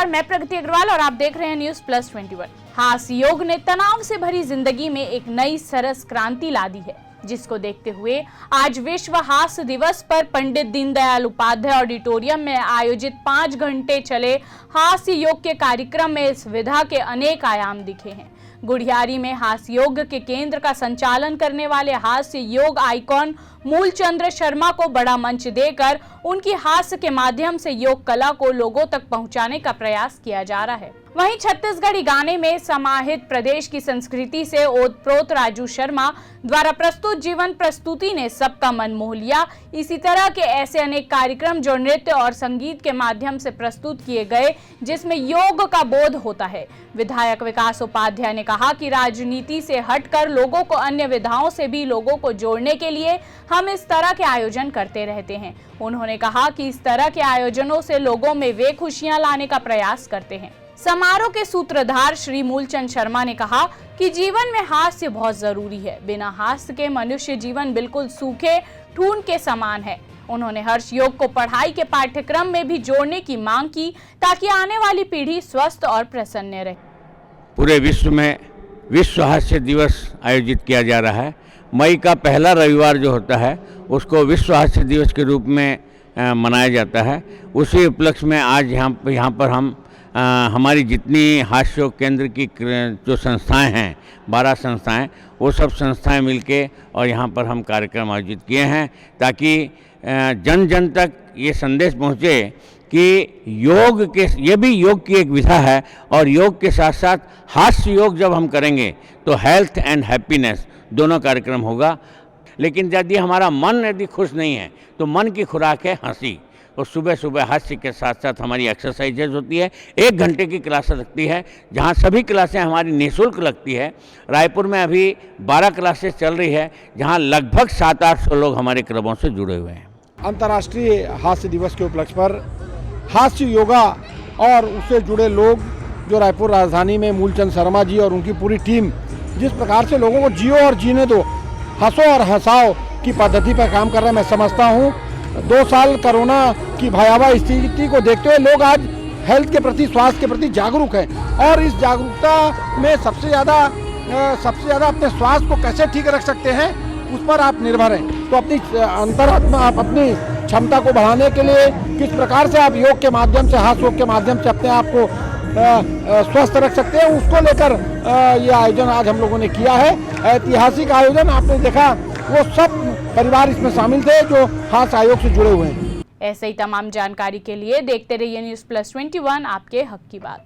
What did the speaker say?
नमस्कार, मैं प्रगति अग्रवाल और आप देख रहे हैं न्यूज प्लस 21। हास्य योग ने तनाव से भरी जिंदगी में एक नई सरस क्रांति ला दी है, जिसको देखते हुए आज विश्व हास्य दिवस पर पंडित दीनदयाल उपाध्याय ऑडिटोरियम में आयोजित 5 घंटे चले हास्य योग के कार्यक्रम में इस विधा के अनेक आयाम दिखे हैं। गुढ़ियारी में हास्य योग के केंद्र का संचालन करने वाले हास्य योग आइकॉन मूलचंद्र शर्मा को बड़ा मंच देकर उनकी हास्य के माध्यम से योग कला को लोगों तक पहुंचाने का प्रयास किया जा रहा है। वहीं छत्तीसगढ़ी गाने में समाहित प्रदेश की संस्कृति से ओतप्रोत राजू शर्मा द्वारा प्रस्तुत जीवन प्रस्तुति ने सबका मन मोह लिया। इसी तरह के ऐसे अनेक कार्यक्रम जो नृत्य और संगीत के माध्यम से प्रस्तुत किए गए, जिसमें योग का बोध होता है। विधायक विकास उपाध्याय ने कहा कि राजनीति से हटकर लोगों को अन्य विधाओं से भी लोगों को जोड़ने के लिए हम इस तरह के आयोजन करते रहते हैं। उन्होंने कहा कि इस तरह के आयोजनों से लोगों में वे खुशियां लाने का प्रयास करते हैं। समारोह के सूत्रधार श्री मूलचंद शर्मा ने कहा कि जीवन में हास्य बहुत जरूरी है। बिना हास्य के मनुष्य जीवन बिल्कुल सूखे ठून के समान है। उन्होंने हर्ष योग को पढ़ाई के पाठ्यक्रम में भी जोड़ने की मांग की, ताकि आने वाली पीढ़ी स्वस्थ और प्रसन्न रहे। पूरे विश्व में विश्व हास्य दिवस आयोजित किया जा रहा है। मई का पहला रविवार जो होता है उसको विश्व हास्य दिवस के रूप में मनाया जाता है। उसी उपलक्ष्य में आज यहाँ पर हम हमारी जितनी हास्य योग केंद्र की जो संस्थाएं हैं, 12 संस्थाएं, वो सब संस्थाएं मिलके और यहाँ पर हम कार्यक्रम आयोजित किए हैं, ताकि जन जन तक ये संदेश पहुँचे कि ये भी योग की एक विधा है और योग के साथ साथ हास्य योग जब हम करेंगे तो हेल्थ एंड हैप्पीनेस दोनों कार्यक्रम होगा। लेकिन यदि हमारा मन यदि खुश नहीं है तो मन की खुराक है हंसी। और सुबह सुबह हास्य के साथ साथ हमारी एक्सरसाइजेज होती है। 1 घंटे की क्लासेस लगती है, जहां सभी क्लासें हमारी निःशुल्क लगती है। रायपुर में अभी 12 क्लासेस चल रही है, जहां लगभग 700-800 लोग हमारे क्लबों से जुड़े हुए हैं। अंतर्राष्ट्रीय हास्य दिवस के उपलक्ष्य पर हास्य योगा और उससे जुड़े लोग जो रायपुर राजधानी में मूलचंद शर्मा जी और उनकी पूरी टीम जिस प्रकार से लोगों को जियो और जीने दो, हंसो और हंसाओ की पद्धति पर काम कर रहे हैं, मैं समझता हूँ 2 साल कोरोना की भयावह स्थिति को देखते हुए लोग आज हेल्थ के प्रति, स्वास्थ्य के प्रति जागरूक हैं और इस जागरूकता में सबसे ज़्यादा अपने स्वास्थ्य को कैसे ठीक रख सकते हैं उस पर आप निर्भर हैं। तो अपनी अंतरात्मा, आप अपनी क्षमता को बढ़ाने के लिए किस प्रकार से आप योग के माध्यम से, हास्य योग के माध्यम से अपने आप को स्वस्थ रख सकते हैं, उसको लेकर ये आयोजन आज हम लोगों ने किया है। ऐतिहासिक आयोजन आपने देखा, वो सब परिवार इसमें शामिल थे जो हास्य आयोग से जुड़े हुए हैं। ऐसे ही तमाम जानकारी के लिए देखते रहिए न्यूज प्लस 21, आपके हक की बात।